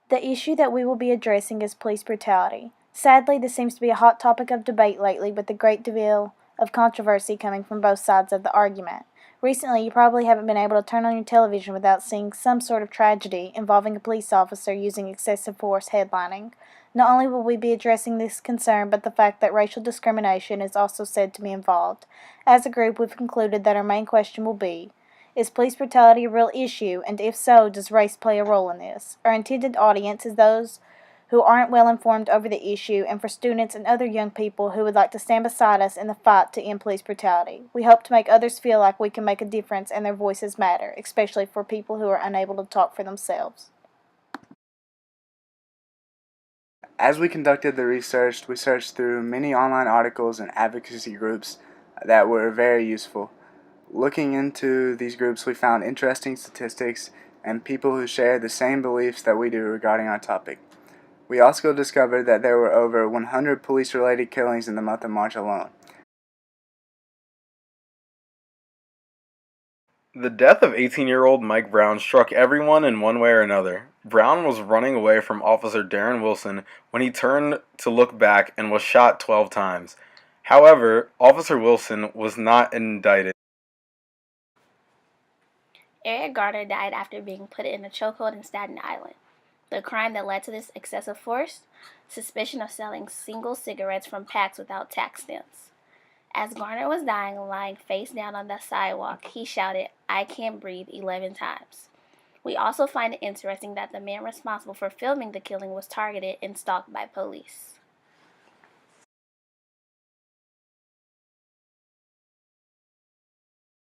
The issue that we will be addressing is police brutality. Sadly, this seems to be a hot topic of debate lately, with a great deal of controversy coming from both sides of the argument. Recently, you probably haven't been able to turn on your television without seeing some sort of tragedy involving a police officer using excessive force headlining. Not only will we be addressing this concern, but the fact that racial discrimination is also said to be involved. As a group, we've concluded that our main question will be, is police brutality a real issue, and if so, does race play a role in this? Our intended audience is those who aren't well informed over the issue, and for students and other young people who would like to stand beside us in the fight to end police brutality. We hope to make others feel like we can make a difference and their voices matter, especially for people who are unable to talk for themselves. As we conducted the research, we searched through many online articles and advocacy groups that were very useful. Looking into these groups, we found interesting statistics and people who share the same beliefs that we do regarding our topic. We also discovered that there were over 100 police-related killings in the month of March alone. The death of 18-year-old Mike Brown struck everyone in one way or another. Brown was running away from Officer Darren Wilson when he turned to look back and was shot 12 times. However, Officer Wilson was not indicted. Eric Garner died after being put in a chokehold in Staten Island. The crime that led to this excessive force? Suspicion of selling single cigarettes from packs without tax stamps. As Garner was dying, lying face down on the sidewalk, he shouted, "I can't breathe," 11 times. We also find it interesting that the man responsible for filming the killing was targeted and stalked by police.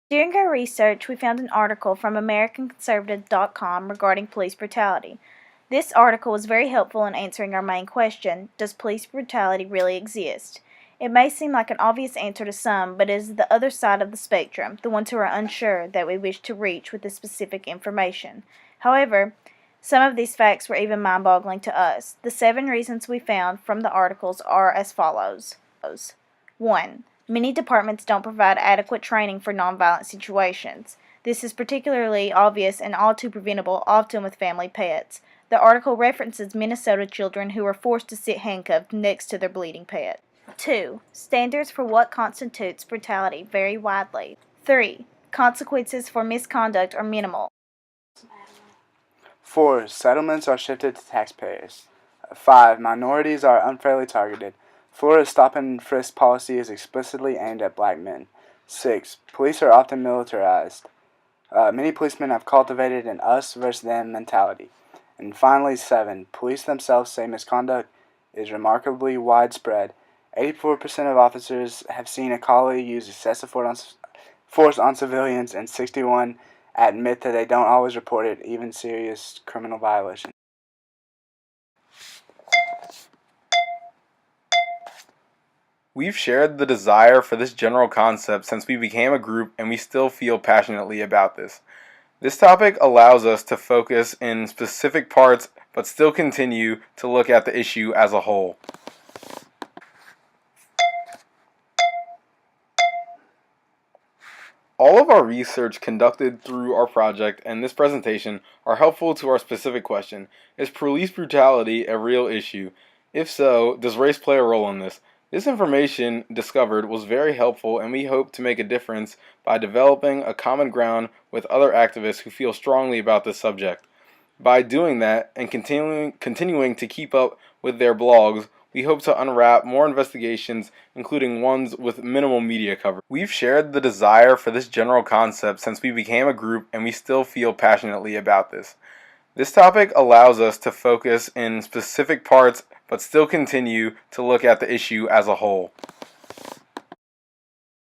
During our research, we found an article from AmericanConservative.com regarding police brutality. This article was very helpful in answering our main question, does police brutality really exist? It may seem like an obvious answer to some, but it is the other side of the spectrum, the ones who are unsure, that we wish to reach with this specific information. However, some of these facts were even mind-boggling to us. The 7 reasons we found from the articles are as follows. 1. Many departments don't provide adequate training for nonviolent situations. This is particularly obvious and all too preventable, often with family pets. The article references Minnesota children who were forced to sit handcuffed next to their bleeding pet. 2. Standards for what constitutes brutality vary widely. 3. Consequences for misconduct are minimal. 4. Settlements are shifted to taxpayers. 5. Minorities are unfairly targeted. Florida's stop and frisk policy is explicitly aimed at black men. 6. Police are often militarized. Many policemen have cultivated an us versus them mentality. And finally, 7. Police themselves say misconduct is remarkably widespread. 84% of officers have seen a colleague use excessive force on civilians, and 61 admit that they don't always report it, even serious criminal violations. We've shared the desire for this general concept since we became a group, and we still feel passionately about this. This topic allows us to focus in specific parts, but still continue to look at the issue as a whole. All of our research conducted through our project and this presentation are helpful to our specific question. Is police brutality a real issue? If so, does race play a role in this? This information discovered was very helpful, and we hope to make a difference by developing a common ground with other activists who feel strongly about this subject. By doing that and continuing to keep up with their blogs, we hope to unwrap more investigations, including ones with minimal media coverage. We've shared the desire for this general concept since we became a group, and we still feel passionately about this. This topic allows us to focus in specific parts, but still continue to look at the issue as a whole.